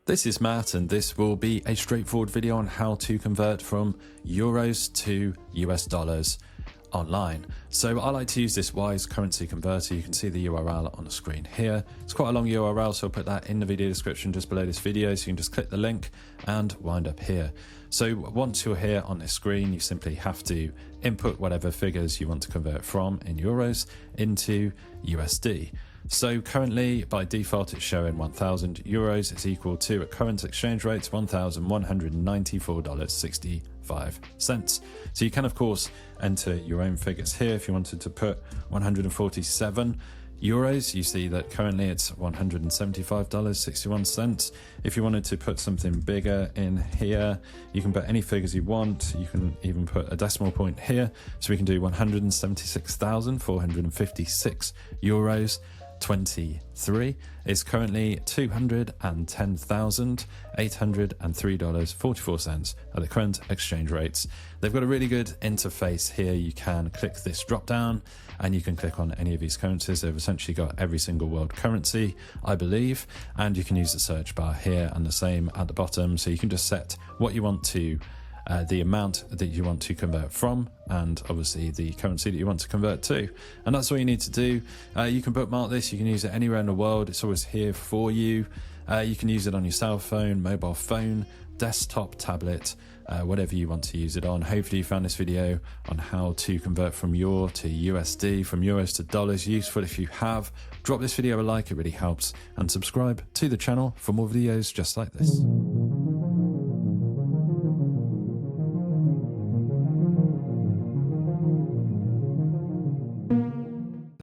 This is Matt, and this will be a straightforward video on how to convert from euros to US dollars online. So I like to use this Wise currency converter. You can see the URL on the screen here. It's quite a long URL, so I'll put that in the video description just below this video, so you can just click the link and wind up here. So once you're here on this screen, you simply have to input whatever figures you want to convert from in euros into USD. So currently, by default, it's showing 1,000 euros is equal to, at current exchange rates, $1,194.65. So you can, of course, enter your own figures here. If you wanted to put 147 euros, you see that currently it's $175.61. If you wanted to put something bigger in here, you can put any figures you want. You can even put a decimal point here. So we can do 176,456 euros. 23 is currently $210,803.44 at the current exchange rates. They've got a really good interface here. You can click this drop down and you can click on any of these currencies. They've essentially got every single world currency, I believe, and you can use the search bar here and the same at the bottom. So you can just set what you want to the amount that you want to convert from, and obviously the currency that you want to convert to, and that's all you need to do. You can bookmark this. You can use it anywhere in the world. It's always here for you. You can use it on your cell phone, mobile phone, desktop, tablet, whatever you want to use it on. Hopefully you found this video on how to convert from euro to USD, from euros to dollars useful. If you have, drop this video a like, it really helps, and subscribe to the channel for more videos just like this.